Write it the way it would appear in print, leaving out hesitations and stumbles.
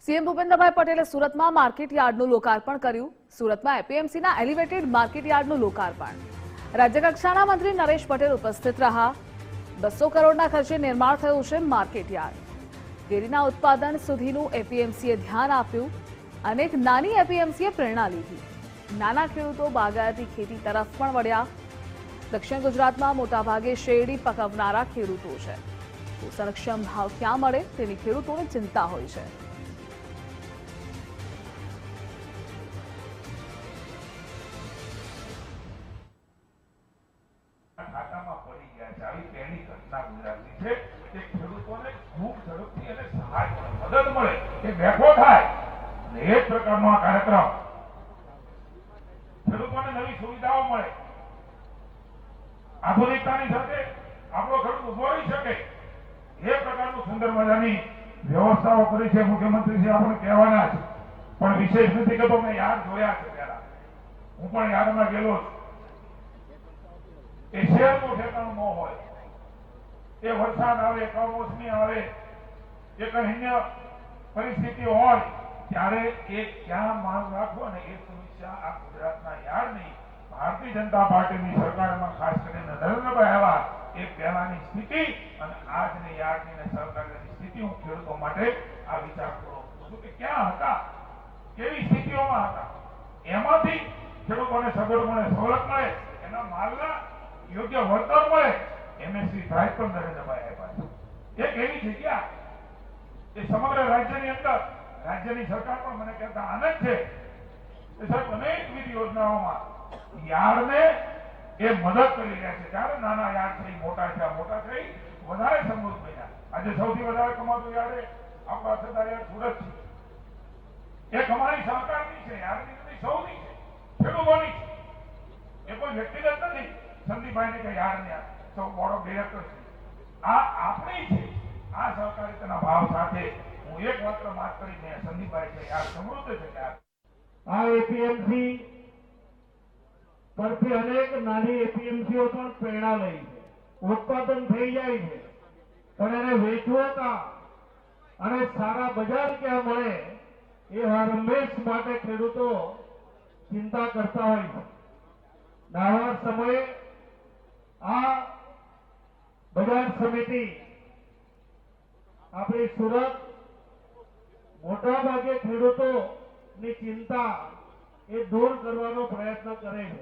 CM Bhupendrabhai પટેલે સુરતમાં market યાર્ડનું લોકાર્પણ કર્યું। સુરતમાં એપીએમસીના એલિવેટેડ માર્કેટ યાર્ડનું લોકાર્પણ। રાજ્યકક્ષાના મંત્રી નરેશ પટેલ ઉપસ્થિત રહ્યા। 200 કરોડના ખર્ચે નિર્માણ થયું છે માર્કેટ યાર્ડ। કેરીના ઉત્પાદન સુધીનું એપીએમસીએ ધ્યાન આપ્યું। અનેક નાની એપીએમસીએ પ્રેરણા લીધી। નાના ખેડૂતો બાગાયતી ખેતી તરફ પણ વળ્યા। દક્ષિણ ગુજરાતમાં મોટાભાગે શેરડી પકવનારા ખેડૂતો છે। પોષણક્ષમ ભાવ ક્યાં મળે તેની ખેડૂતોને ચિંતા હોય છે। ખાતામાં પડી ગયા છે। આવી પહેલી ઘટના ગુજરાતની છે કે ખેડૂતોને ખૂબ ઝડપથી અને સહાય મળે, મદદ મળે, એ બેઠો થાય અને એ જ પ્રકારનો આ કાર્યક્રમ ખેડૂતોને નવી સુવિધાઓ મળે, આધુનિકતાની સાથે આપણો ખેડૂત ઉભો રહી શકે એ પ્રકારનું સુંદર મજાની વ્યવસ્થાઓ કરી છે। મુખ્યમંત્રીશ્રી આપણે કહેવાના છે પણ વિશેષ નથી કે મેં યાદ જોયા છે। પહેલા હું પણ યાદમાં ગયેલો છું। એ શહેરનું ઠેકાણું ન હોય, એ વરસાદ આવે, કમોસમી આવે, એ કઈ અન્ય પરિસ્થિતિ હોય ત્યારે એ ક્યાં માંગ રાખવો અને એ સમસ્યા આ ગુજરાતના યાર્ડની ભારતીય જનતા પાર્ટીની સરકારમાં ખાસ કરીને નરેન્દ્રભાઈ આવ્યા એ પહેલાની સ્થિતિ અને આજની યાર્ડની અને સરકારની સ્થિતિ હું ખેડૂતો માટે આ વિચાર કરું છું કે ક્યાં હતા, કેવી સ્થિતિઓમાં હતા, એમાંથી ખેડૂતોને સગવડ મળે, સવલત મળે, એના માલના યોગ્ય વળતર મળે, એમએસપી પ્રાઇસ પણ નરેન્દ્રભાઈ આપ્યા છે। એક એવી જગ્યા એ સમગ્ર રાજ્યની અંદર રાજ્યની સરકાર પણ મને કહેતા આનંદ છે કે સાહેબ અનેકવિધ યોજનાઓમાં યાર્ડને એ મદદ કરી રહ્યા છે। ત્યારે નાના યાર્ડ થઈ મોટા થયા, મોટા થઈ વધારે સમૃદ્ધ બન્યા। આજે સૌથી વધારે કમાતું યાર્ડ આપણા સરદાર યાર્ડ સુરત છે। એ કમાણી સરકારની છે, યાર્ડની નથી, સૌની છે, ખેડૂતોની છે। એ કોઈ વ્યક્તિગત નથી સંદીપભાઈને કે યાર્ડને સૌ બોર્ડ ઓફ ડિરેક્ટર છે, આ આપણી છે। આ સહકારિતાના ભાવ સાથે હું એક માત્ર વાત કરીને સંદીપભાઈ છે યાર સમૃદ્ધ છે યાર। આ એપીએમસી પરથી અનેક નાની એપીએમસીઓ પણ પ્રેરણા લઈ છે। ઉત્પાદન થઈ જાય છે પણ એને વેચવો કાં અને સારા બજાર ક્યાં મળે એ હંમેશ માટે ખેડૂતો ચિંતા કરતા હોય છે। આવા સમયે આ બજાર સમિતિ આપણી સુરત મોટા ભાગે ખેડૂતોની ચિંતા એ દૂર કરવાનો પ્રયત્ન કરે છે।